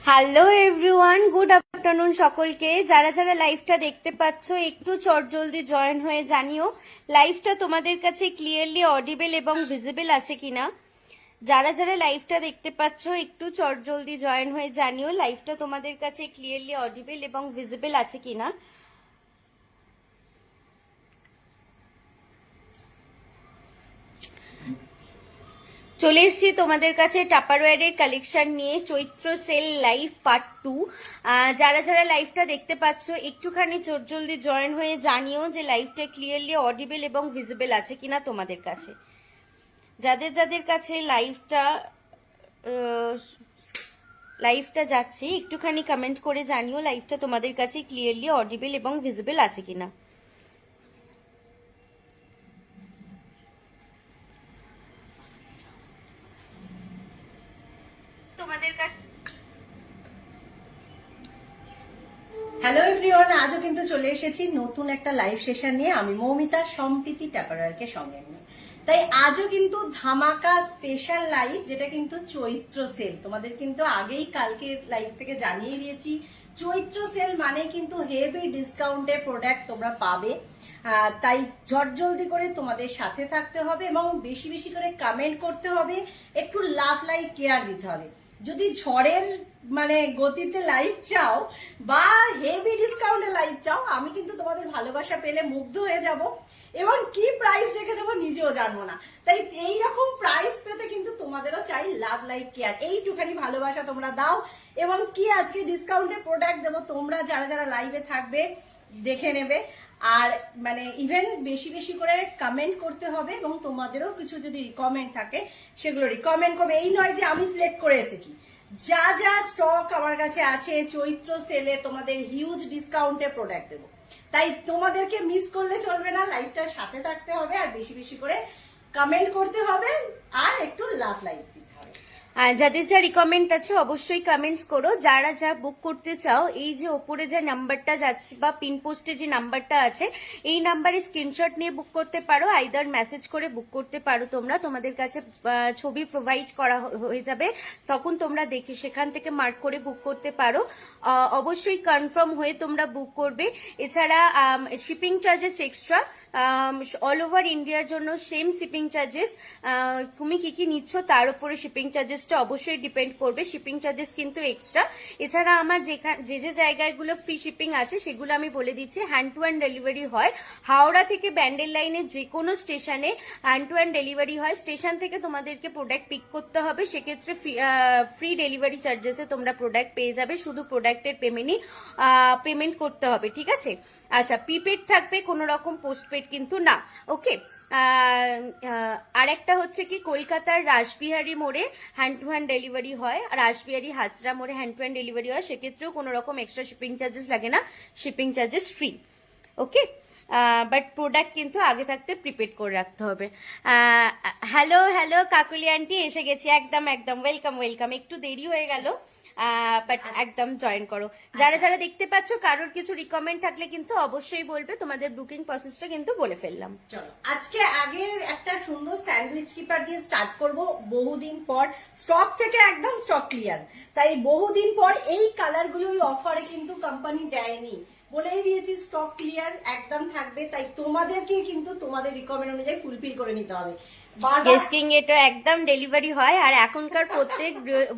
Hello everyone, good afternoon সকলকে। যারা যারা লাইভটা দেখতে পাচ্ছ একটু চটজলদি জয়েন হয়ে জানিও লাইভটা তোমাদের কাছে ক্লিয়ারলি অডিবল এবং ভিজিবল আছে কিনা। যারা যারা লাইভটা দেখতে পাচ্ছ একটু চটজলদি জয়েন হয়ে জানিও লাইভটা তোমাদের কাছে ক্লিয়ারলি অডিবল এবং ভিজিবল আছে কিনা। চলে এসছি তোমাদের কাছে টাপারওয়্যারের কালেকশন নিয়ে চৈত্র সেল লাইভ পার্ট 2। যারা যারা লাইভটা দেখতে পাচ্ছ একটুখানি জলদি জয়েন হয়ে জানিও যে লাইভটা ক্লিয়ারলি অডিবল এবং ভিজিবল আছে কিনা তোমাদের কাছে। যাদের যাদের কাছে লাইভটা যাচ্ছে একটুখানি কমেন্ট করে জানিও লাইভটা তোমাদের কাছে ক্লিয়ারলি অডিবল এবং ভিজিবল আছে কিনা। হ্যালো এভরিওয়ান, আজও কিন্তু চলে এসেছি নতুন একটা লাইভ সেশন নিয়ে। আমি মৌমিতা সম্প্রীতি টাপারওয়্যারকে সঙ্গে নিয়ে। তাই আজও কিন্তু ধামাকা স্পেশাল লাইভ, যেটা কিন্তু চৈত্র সেল। তোমাদের কিন্তু আগেই কালকে লাইভ থেকে জানিয়ে দিয়েছি চৈত্র সেল মানে কিন্তু হেভি ডিসকাউন্টে প্রোডাক্ট তোমরা পাবে। তাই ঝটজলদি করে তোমাদের সাথে থাকতে হবে এবং বেশি বেশি করে কমেন্ট করতে হবে, একটু লাভ লাইক কেয়ার দিতে হবে। যদি ঝড়ের গতিতে লাইভ চাও বা হেভি ডিসকাউন্টে লাইভ চাও, আমি কিন্তু তোমাদের ভালোবাসা পেলে মুগ্ধ হয়ে যাব এবং কি প্রাইস রেখে দেবো নিজেও জানবো না। তাই এইরকম প্রাইস পেতে কিন্তু তোমাদেরও চাই লাভ লাইক কেয়ার। এইটুখানি ভালোবাসা তোমরা দাও এবং কি আজকে ডিসকাউন্টে প্রোডাক্ট দেবো তোমরা যারা যারা লাইভে থাকবে দেখে নেবে। আর ইভেন বেশি বেশি করে কমেন্ট করতে হবে এবং তোমাদেরও কিছু যদি রিকমেন্ড থাকে সেগুলো রিকমেন্ড করবে। এই নয় যে আমি সিলেক্ট করে এসেছি। যা যা স্টক আমার কাছে আছে চৈত্র সেলে তোমাদের হিউজ ডিসকাউন্টে প্রোডাক্ট দেবো। তাই তোমাদেরকে মিস করলে চলবে না, লাইভটার সাথে থাকতে হবে আর বেশি বেশি করে কমেন্ট করতে হবে আর একটু লাভ লাইক দিতে হবে। আর যাদের যা রিকমেন্ড আছে অবশ্যই কমেন্টস করো। যারা যা বুক করতে চাও এই যে ওপরে যে নাম্বারটা যাচ্ছে বা পিন পোস্টে যে নাম্বারটা আছে এই নাম্বারে স্ক্রিনশট নিয়ে বুক করতে পারো, আইদার মেসেজ করে বুক করতে পারো। তোমাদের কাছে ছবি প্রোভাইড করা হয়ে যাবে, তখন তোমরা দেখে সেখান থেকে মার্ক করে বুক করতে পারো। অবশ্যই কনফার্ম হয়ে তোমরা বুক করবে। এছাড়া shipping charges extra, all over ইন্ডিয়ার জন্য সেম শিপিং চার্জেস। তুমি কি কি নিচ্ছ তার উপরে শিপিং চার্জেসটা অবশ্যই ডিপেন্ড করবে, শিপিং চার্জেস কিন্তু এক্সট্রা। এছাড়া আমার যে যে জায়গাগুলো ফ্রি শিপিং আছে সেগুলো আমি বলে দিচ্ছি। হ্যান্ড টু হ্যান্ড ডেলিভারি হয় হাওড়া থেকে ব্যান্ডেল লাইনে যে কোনো স্টেশনে হ্যান্ড টু হ্যান্ড ডেলিভারি হয়। স্টেশন থেকে তোমাদেরকে প্রোডাক্ট পিক করতে হবে, সেক্ষেত্রে ফ্রি ডেলিভারি চার্জেসে তোমরা প্রোডাক্ট পেয়ে যাবে, শুধু প্রোডাক্টের পেমেন্ট করতে হবে, ঠিক আছে। আচ্ছা, প্রিপেড থাকবে, কোনো রকম পোস্টপেড কিন্তু না, ওকে। আর একটা হচ্ছে কি, কলকাতার রাসবিহারী মোড়ে হ্যান্ড টু হ্যান্ড ডেলিভারি হয়, রাসবিহারী হাজরা মোড়ে হ্যান্ড টু হ্যান্ড ডেলিভারি হয়, সেক্ষেত্রেও কোনো রকম এক্সট্রা শিপিং চার্জেস লাগে না, shipping charges free, okay. But product কিন্তু আগে থাকতে প্রিপেড করে রাখতে হবে। হ্যালো হ্যালো কাকুলি আন্টি, এসে গেছি, একদম একদম ওয়েলকাম ওয়েলকাম। একটু দেরি হয়ে গেল, বাট একদম জয়েন করো। যারা যারা দেখতে পাচ্ছ কারোর কিছু রিকমেন্ড থাকলে কিন্তু অবশ্যই বলবে, তোমাদের বুকিং প্রসেসটা কিন্তু বলে ফেললাম। চলো আজকে আগের একটা সুন্দর স্যান্ডউইচ কিপার দিয়ে স্টার্ট করব। বহুদিন পর স্টক থেকে একদম স্টক ক্লিয়ার, তাই বহুদিন পর এই কালার গুলো অফারে কিন্তু কোম্পানি দেয়নি, বলেই দিয়েছি স্টক ক্লিয়ার একদম থাকবে। তাই তোমাদেরকে কিন্তু তোমাদের রিকমেন্ড অনুযায়ী ফুলফিল করে নিতে হবে। গেস্টিং এটা একদম ডেলিভারি হয়, আর এখনকার প্রত্যেক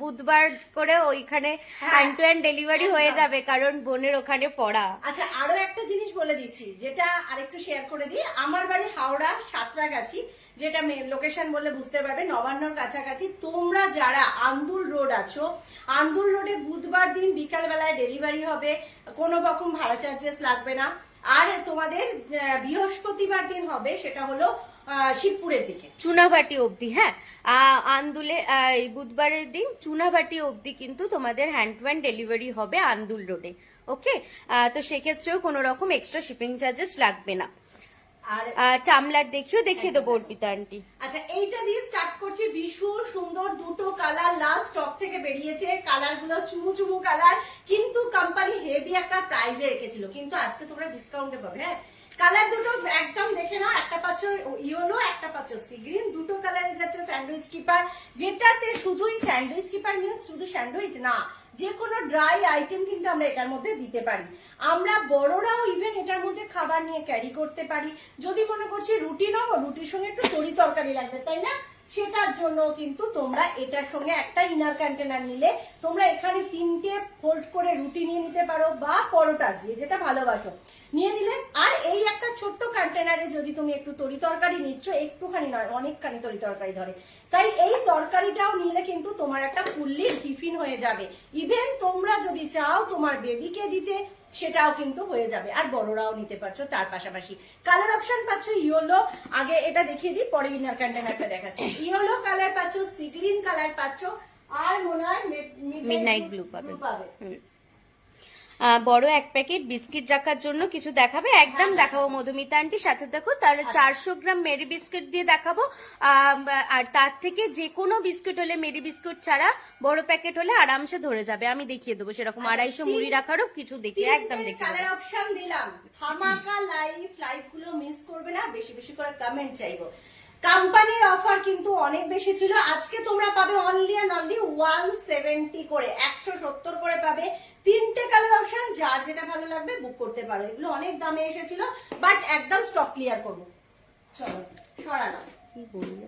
বুধবার করে ওইখানে হ্যান্ড টু হ্যান্ড ডেলিভারি হয়ে যাবে, কারণ বোনের ওখানে পড়া। আচ্ছা, আরো একটা জিনিস বলে দিচ্ছি, যেটা আরেকটু শেয়ার করে দিই। আমার বাড়ি হাওড়া সাঁতরাগাছি, যেটা লোকেশন বললে বুঝতে পারবে, নবান্নর কাছাকাছি। তোমরা যারা আন্দুল রোড আছো, আন্দুল রোডে বুধবার দিন বিকাল বেলায় ডেলিভারি হবে, কোনো রকম ভাড়া চার্জেস লাগবে না। আর তোমাদের বৃহস্পতিবার দিন হবে, সেটা হলো শিবপুরের দিকে চুনাভাটি অবধি। হ্যাঁ, আন্দুলে বুধবারের দিন চুনাভাটি অবধি কিন্তু তোমাদের হ্যান্ড টু হ্যান্ড ডেলিভারি হবে আন্দুল রোডে, ওকে। তো সেক্ষেত্রেও কোনো রকম এক্সট্রা শিপিং চার্জেস লাগবে না। আর টামলার দেখিয়ে দেবো অর্পিতা আন্টি। আচ্ছা, এইটা দিয়ে স্টার্ট করছি। ভীষণ সুন্দর দুটো কালার লাস্ট স্টক থেকে বেরিয়েছে, কালার গুলো চুমু চুমু কালার, কিন্তু কোম্পানি হেভি একটা প্রাইজে রেখেছিল, কিন্তু আজকে তোমরা ডিসকাউন্টে পাবে। হ্যাঁ, কালার দুটো একদম দেখে নাও, একটা পাচ্ছ ইয়েলো, একটা পাচ্ছ সি গ্রিন, দুটো কালারে যাচ্ছে স্যান্ডউইচ কিপার, যেটাতে শুধুই স্যান্ডউইচ কিপার মিন্স শুধু স্যান্ডউইচ না, যে কোনো ড্রাই আইটেম কিন্তু আমরা এটার মধ্যে দিতে পারি। আমরা বড়রাও ইভেন এটার মধ্যে খাবার নিয়ে ক্যারি করতে পারি। যদি মনে করছি রুটি নেবো, রুটির সঙ্গে একটু তরি তরকারি লাগবে, তাই না, সেটার জন্য কিন্তু তোমরা এটার সঙ্গে একটা ইনার কন্টেনার নিলে তোমরা এখানে 3টে ফোল্ড করে রুটি নিয়ে নিতে পারো বা পরোটা, যে যেটা ভালোবাসো নিয়ে নিলে। আর এই একটা ছোট্ট কন্টেনারে যদি তুমি একটু তরি তরকারি নিচ্ছ, একটুখানি নয় অনেকখানি তরি তরকারি ধরে, তাই এই তরকারিটাও নিলে কিন্তু তোমার একটা ফুললি টিফিন হয়ে যাবে। ইভেন তোমরা যদি চাও তোমার বেবিকে দিতে, সেটাও কিন্তু হয়ে যাবে, আর বড়রাও নিতে পারছো। তার পাশাপাশি কালার অপশন পাচ্ছ ইয়েলো, আগে এটা দেখিয়ে দিই পরে ইনার কন্টেনারটা দেখাচ্ছি। ইয়েলো কালার পাচ্ছ, সি গ্রিন কালার পাচ্ছ, আর মনে হয় মিডনাইট ব্লু পাবে। বড় এক প্যাকেট বিস্কিট রাখার জন্য কিছু দেখাবে, একদম দেখাবো মধুমিতা আন্টি, সাথে দেখো তার 400 গ্রাম মেরি বিস্কিট দিয়ে দেখাবো। আর তার থেকে যে কোনো বিস্কিট হলে, মেরি বিস্কিট ছাড়া বড় প্যাকেট হলে আরামসে ধরে যাবে, আমি দেখিয়ে দেবো সেরকম 250 মুড়ি রাখারও কিছু দেখিয়ে একদম দেখিয়ে কালার অপশন দিলাম। ধামাকা লাইভ গুলো মিস করবে না, বেশি বেশি করে কমেন্ট চাইবো। কোম্পানির অফার কিন্তু অনেক বেশি ছিল, আজকে তোমরা পাবে অনলি অ্যান্ড অনলি 170 করে, 170 করে পাবে। 3টে কালার অপশন, যার যেটা ভালো লাগবে বুক করতে পারো। এগুলো অনেক দামে এসেছিল, বাট একদম স্টক ক্লিয়ার করবো। চলো সরানো, কি বললো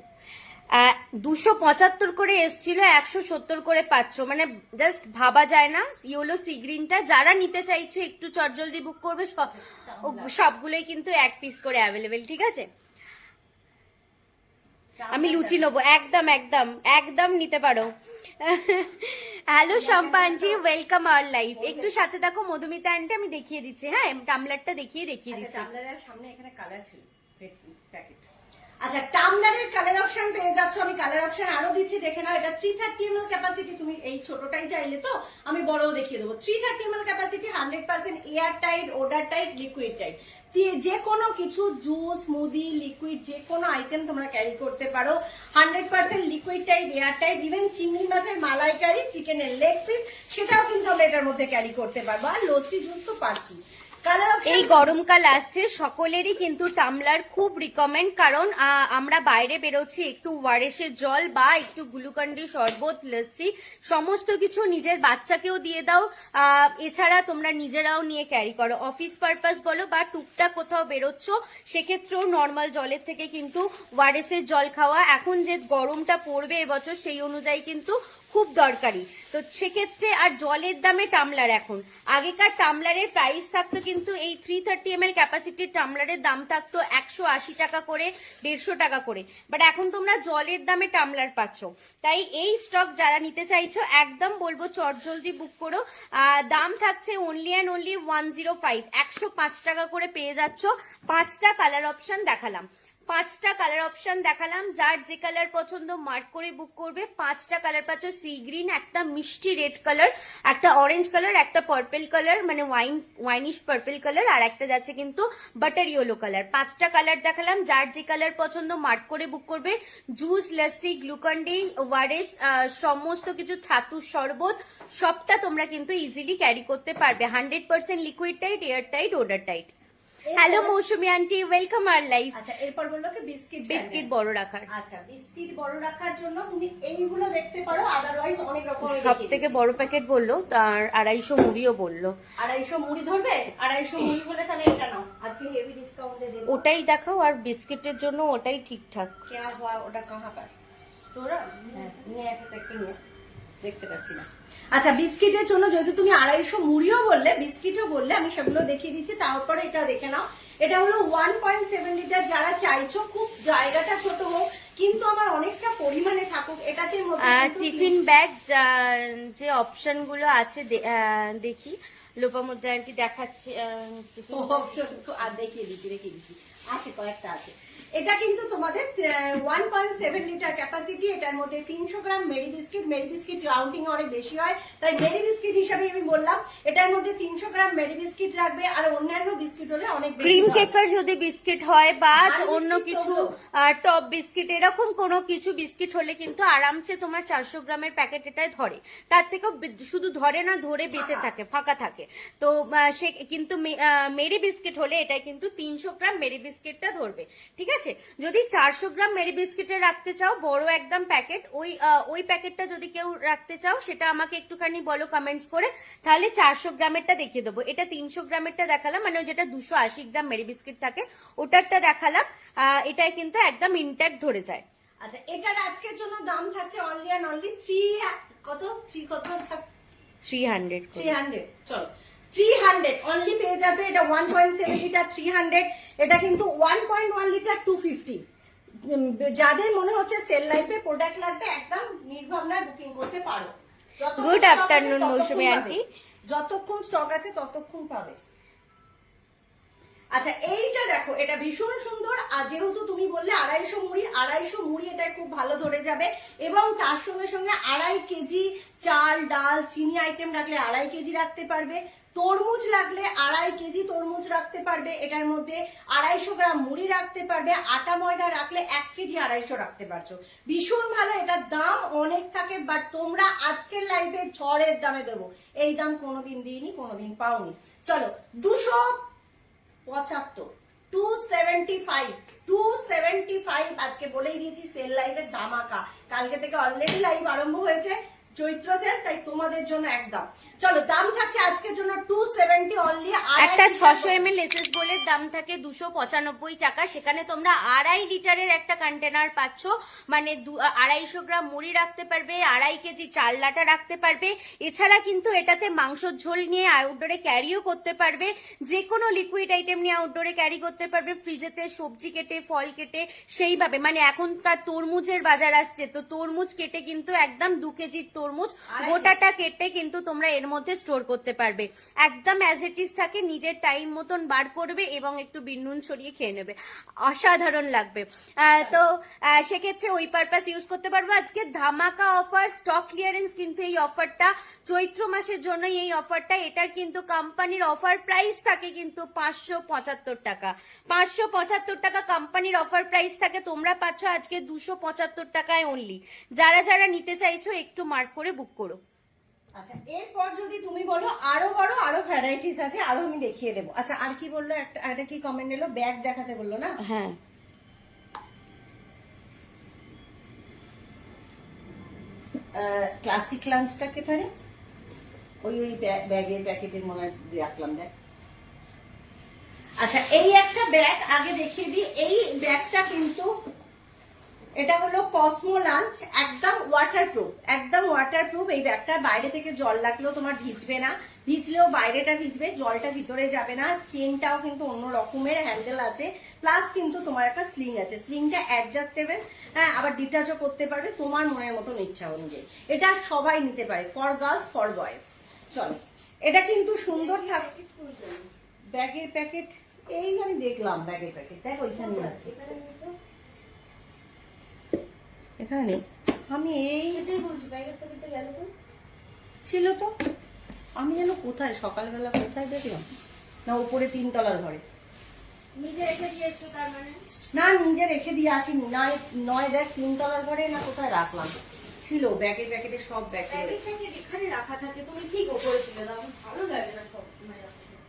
275 করে এসছিল, 170 করে পাচ্ছ, মানে জাস্ট ভাবা যায় না। ইয়েলো সি গ্রিনটা যারা নিতে চাইছো একটু চটজলদি বুক করবে, সবগুলোই কিন্তু 1 পিস করে অ্যাভেলেবেল, ঠিক আছে। আমি লুচি নেবো, একদম একদম একদম নিতে পারো। Hello chimpanzee, welcome our life. একটু সাথে দেখো মধুমিতা আন্টি, আমি দেখিয়ে দিচ্ছি, হ্যাঁ টামলারটা দেখিয়ে দিচ্ছি। টামলারের সামনে এখানে কালার ছিল প্যাকেট। আচ্ছা, টামলারের কালার অপশন পেয়ে যাচ্ছ, আমি কালার অপশন আরো দিচ্ছি, দেখে নাও। এটা 330 ml ক্যাপাসিটি, তুমি এই ছোটটাই চাইলে তো আমি বড়ও দেখিয়ে দেবো। 330 ml capacity, 100% air tight, odour tight, liquid tight. যে কোনো কিছু জুস, স্মুদি, লিকুইড যে কোনো আইটেম তোমরা ক্যারি করতে পারো। 100% liquid tight, air tight. Even চিংড়ি মাছের মালাইকারি, চিকেনের লেগ পিস, সেটাও কিন্তু আমরা এটার মধ্যে ক্যারি করতে পারবো। আর লস্যি জুস তো পারছি। এই গরমকাল আসছে, সকলেরই কিন্তু টামলার খুব রিকমেন্ড, কারণ আমরা বাইরে বেরোচ্ছি, একটু ওয়ারেসের জল বা একটু গ্লুকন্ডি, শরবত, লস্যি সমস্ত কিছু নিজের বাচ্চাকেও দিয়ে দাও। এছাড়া তোমরা নিজেরাও নিয়ে ক্যারি করো, অফিস পারপাস বলো বা টুকটাক কোথাও বেরোচ্ছ, সেক্ষেত্রেও নর্মাল জলের থেকে কিন্তু ওয়ারেসের জল খাওয়া, এখন যে গরমটা পড়বে এবছর সেই অনুযায়ী কিন্তু খুব দরকারি। তো সেক্ষেত্রে আর জলের দামে টামলার, এখন আগেকার টামলারের প্রাইস থাকতো কিন্তু এই 330 ml ক্যাপাসিটির টামলারের দাম থাকতো 180 টাকা করে, 150 টাকা করে, বাট এখন তোমরা জলের দামে টামলার পাচ্ছ। তাই এই স্টক যারা নিতে চাইছো একদম বলবো চটজলদি বুক করো। দাম থাকছে অনলি অ্যান্ড অনলি 105, 105 টাকা করে পেয়ে যাচ্ছ। 5টা কালার অপশন দেখালাম, 5টা কালার অপশন দেখালাম, যার যে কালার পছন্দ মার্ক করে বুক করবে। 5টা কালার পাচ্ছ, সি গ্রিন, একটা মিষ্টি রেড কালার, একটা অরেঞ্জ কালার, একটা পার্পল কালার মানে ওয়াইনিশ পার্পল কালার, আর একটা যাচ্ছে কিন্তু বাটার ইয়েলো কালার। 5টা কালার দেখালাম, যার যে কালার পছন্দ মার্ক করে বুক করবে। জুস, লস্যি, গ্লুকন্ডি, ওয়ারেস, সমস্ত কিছু, ছাতুর শরবত, সবটা তোমরা কিন্তু ইজিলি ক্যারি করতে পারবে। 100% liquid tight, air tight, odour tight. Hello Mousumi aunty, welcome our life. আচ্ছা, এরপর বললো কি বিস্কিট বড় রাখার। আচ্ছা, বিস্কিট বড় রাখার জন্য তুমি এইগুলো দেখতে পারো, আদারওয়াইজ অনেক রকম। সব থেকে বড় প্যাকেট বললো, তার 250 মুড়িও বললো। 250 মুড়ি ধরবে, 250 মুড়ি হলে তাহলে এটা নাও, আজকে হেভি ডিসকাউন্টে দেবো। ওটাই দেখাও, আর বিস্কিটের জন্য ওটাই ঠিকঠাক। क्या हुआ, ওটা কাহা পার তোরা? হ্যাঁ, নিয়ে একটা নিয়ে দেখতে পাচ্ছি না। আচ্ছা, বিস্কিটের জন্য যেহেতু তুমি 250 মুড়িও বললে, বিস্কিটও বললে, আমি সেগুলো দেখিয়ে দিচ্ছি, তারপরে এটা দেখে নাও। এটা হলো 1.7 লিটার। যারা চাইছো খুব জায়গাটা ছোট হোক কিন্তু আমার অনেকটা পরিমাণে থাকুক, এটাতে টিফিন ব্যাগ যে অপশন গুলো আছে দেখি, লোপামুদ্রা আন্টি দেখাচ্ছে। দেখিয়ে দিচ্ছি আছে, কয়েকটা আছে। এটা কিন্তু তোমাদের 1.7 লিটার ক্যাপাসিটি, এটার মধ্যে 300 গ্রাম মেরি বিস্কিট রাউন্ডিং অনেক বেশি হয়, তাই মেরি বিস্কিট হিসাবে আমি বললাম। এটার মধ্যে 300 গ্রাম মেরি বিস্কিট রাখবে, আর অন্যান্য বিস্কিট হলে অনেক বেশি। ক্রিম কেকার যদি বিস্কিট হয় বা আর অন্য বিস্কিট কিছু তো টপ বিস্কিট, এরকম কোনো কিছু বিস্কিট হলে কিন্তু আরামসে তোমার 400 গ্রামের প্যাকেট এটাই ধরে। তার থেকেও শুধু ধরে না, ধরে বেঁচে থাকে, ফাঁকা থাকে। তো সে কিন্তু মেরি বিস্কিট হলে এটা কিন্তু 300 গ্রাম মেরি বিস্কিটটা ধরবে। ঠিক আছে, যদি 400 গ্রাম মেরি বিস্কিটে রাখতে চাও, বড় একদম প্যাকেট, ওই প্যাকেটটা যদি কেউ রাখতে চাও সেটা আমাকে একটুখানি বলো কমেন্টস করে, তাহলে 400 গ্রামেরটা দেখিয়ে দেবো। এটা 300 গ্রামেরটা দেখালাম, মানে যেটা 280 গ্রাম মেরি বিস্কিট থাকে ওটারটা দেখালাম। এটাই কিন্তু একদম ইনট্যাক্ট ধরে যায়। আচ্ছা, এটার আজকের জন্য দাম থাকছে অনলি অ্যান্ড অনলি 300। চলো 300 অনলি পেয়ে যাবে। এটা 1.7 লিটার 300, এটা কিন্তু 1.1 লিটার 250। যাদের মনে হচ্ছে সেল লাইফে প্রোডাক্ট লাগবে, একদম নির্ভাবনায় বুকিং করতে পারো। গুড আফটারনুন মৌসুমী আন্টি। যতক্ষণ স্টক আছে ততক্ষণ পাবে। আচ্ছা, এইটা দেখো, এটা ভীষণ সুন্দর। আর যেহেতু তুমি বললে 250 মুড়ি এটা খুব ভালো ধরে যাবে, এবং তার সঙ্গে সঙ্গে 2.5 কেজি চাল ডাল চিনি আইটেম রাখলে 2.5 কেজি রাখতে পারবে। তরমুজ লাগলে 2.5 কেজি তরমুজ রাখতে পারবে। এটার মধ্যে 250 গ্রাম মুড়ি রাখতে পারবে। আটা ময়দা রাখলে 1 কেজি 250 রাখতে পারছো। ভীষণ ভালো। এটার দাম অনেক থাকে, বাট তোমরা আজকের লাইভে ঝড়ের দামে দেবো। এই দাম কোনোদিন দিইনি, কোনোদিন পাওনি। চলো 275 আজকে বলেই দিয়েছি, সেল লাইভের ধামাকা। কালকে থেকে অলরেডি লাইভ আরম্ভ হয়েছে, চৈত্র সেল, তাই তোমাদের জন্য একদম। চলো, দাম থাকছে আজকের জন্য 270 অনলি। একটা 600 ml এসএস বোলের দাম থাকে 295 টাকা। সেখানে তোমরা 2.5 লিটারের একটা কন্টেনার পাচ্ছ, মানে 250 গ্রাম মুড়ি রাখতে পারবে, 2.5 কেজি চাল লাটা রাখতে পারবে। এছাড়া কিন্তু এটাতে মাংসর ঝোল নিয়ে আউটডোরে ক্যারিও করতে পারবে, যে কোনো লিকুইড আইটেম নিয়ে আউটডোরে ক্যারি করতে পারবে, ফ্রিজেতে সবজি কেটে ফল কেটে সেইভাবে। মানে এখনকার তরমুজের বাজার আসছে, তো তরমুজ কেটে কিন্তু একদম 2 কেজির তরমুজ গোটাটা কেটে কিন্তু তোমরা এর মধ্যে স্টোর করতে পারবে। একদম অ্যাজ ইট ইজ থাকে, নিজের টাইম মতন বার করবে এবং একটু বিনুন ছড়িয়ে খেয়ে নেবে, অসাধারণ লাগবে। তো সেক্ষেত্রে ওই পারপাস ইউজ করতে পারবো। আজকে ধামাকা অফার, স্টক ক্লিয়ারেন্স কিন্তু এই অফারটা চৈত্র মাসের জন্য। এই অফারটা, এটার কিন্তু কোম্পানির অফার প্রাইস থাকে কিন্তু 575 টাকা। 575 টাকা কোম্পানির অফার প্রাইস থাকে, তোমরা পাচ্ছ আজকে 275 টাকায় অনলি। যারা যারা নিতে চাইছো একটু মার্ক করে বুক করো। আচ্ছা, এরপর যদি তুমি বলো আরো বড় আরো ভ্যারাইটিস আছে, আরো আমি দেখিয়ে দেবো। আচ্ছা, আর কি বললো, একটা কি কমেন্ট এলো, ব্যাগ দেখাতে বললো না? হ্যাঁ, ক্লাসিক লাঞ্চটা কেথারে ওই ব্যাগের প্যাকেটের মনে রাখলাম দেখ। আচ্ছা, এই একটা ব্যাগ আগে দেখিয়ে দিই। এই ব্যাগটা কিন্তু এটা হলো কসমো লাঞ্চ, একদম ওয়াটারপ্রুফ। এই ব্যাগটা বাইরে থেকে জল লাগলেও তোমার ভিজবে না, ভিজলেও বাইরেটা ভিজবে, জলটা ভিতরে যাবে না। চেনটাও কিন্তু অন্য রকমের হ্যান্ডেল আছে, প্লাস কিন্তু তোমার একটা স্লিং আছে। স্লিংটা অ্যাডজাস্টেবল, হ্যাঁ, আবার ডিটাচও করতে পারবে তোমার মনের মতন ইচ্ছা অনুযায়ী। এটা সবাই নিতে পারে, ফর গার্লস ফর বয়েজ। চলো, এটা কিন্তু সুন্দর থাকে। ব্যাগের প্যাকেট এই আমি দেখলাম, ব্যাগের প্যাকেট দেখ ওইখানে আছে, এখানে নেই। আমি এইটাই বলছি, ব্যাগের প্যাকেটটা গেল তো, ছিল তো। আমি যেন কোথায় সকালবেলা কোথায় দেখলাম, না উপরে 3 তলার ঘরে। নিজে রেখে দিয়েছো তার মানে? না, নিজে রেখে দিয়ে আসিনি, নয় দেখ 3 তলার ঘরে না কোথায় রাখলাম, ছিল ব্যাগের প্যাকেটে সব ব্যাগ এখানে রাখা থাকে, তুমি ঠিক ওপরে তুলে দাও, ভালো লাগে না সবসময়।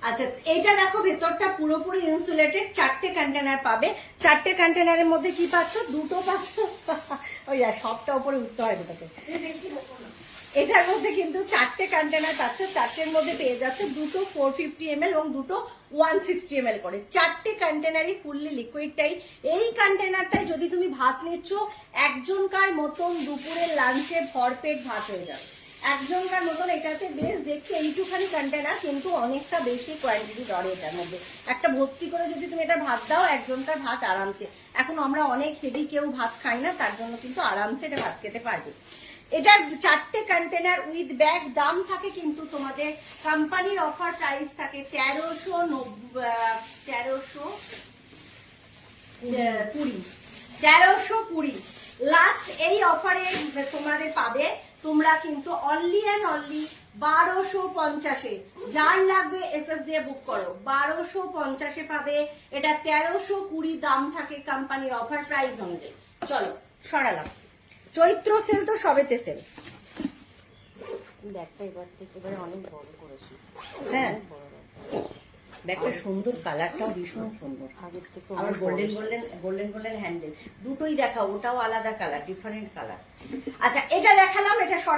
আচ্ছা, এইটা দেখো, ভেতরটা পুরোপুরি ইনসুলেটেড। 4টে কন্টেনার পাবে। 4টে কন্টেনারের মধ্যে কি পাচ্ছ, দুটো পাচ্ছ। ওই সবটা উপরে উঠতে হয় ওটাকে, বেশি লোক না। এটার মধ্যে কিন্তু 4টে কন্টেনার পাচ্ছ। 4টের মধ্যে পেয়ে যাচ্ছে দুটো 450 ml এবং দুটো 160 ml করে। 4টে কন্টেনারই ফুললি লিকুইডটাই। এই কন্টেনারটাই যদি তুমি ভাত নিচ্ছ, একজনকার মতন দুপুরের লাঞ্চে ভরপেট ভাত হয়ে যাবে, একজনকার মতন। এটাতে বেশ দেখতে এইটুখানি কন্টেনার, কিন্তু অনেকটা বেশি কোয়ান্টিটি ধরে এটার মধ্যে। একটা ভর্তি করে যদি তুমি এটা ভাত দাও, একজনকার ভাত আরামসে। এখন আমরা অনেক হেভি কেউ ভাত খাই না, তার জন্য কিন্তু আরামসে এটা ভাত খেতে পারবে। এটার 4টে কন্টেনার উইথ ব্যাগ। দাম থাকে কিন্তু তোমাদের কোম্পানির অফার প্রাইস থাকে 1390 1320 লাস্ট এই অফারে তোমাদের পাবে। তোমরা কিন্তু অনলি অ্যান্ড অনলি 1250-এ, যার লাগবে এসএস দিয়ে বুক করো, 1250-এ পাবে। এটা 1320 দাম থাকে কোম্পানির অফার প্রাইস অনুযায়ী। চলো সরালাম, চৈত্র সেল তো সবেতে সেল। ব্যাগটা এবারে অনেক বড় করেছি, হ্যাঁ অনেক বড় ব্যাগ। ব্যাগটা সুন্দর, কালারটাও ভীষণ সুন্দর। আগের থেকে আবার অনেক গোল্ডেন বড়। গোল্ডেন গোল্ডেন হ্যান্ডেল দুটোই দেখাও, ওটাও আলাদা কালার, ডিফারেন্ট কালার। আচ্ছা এটা দেখালাম, এটা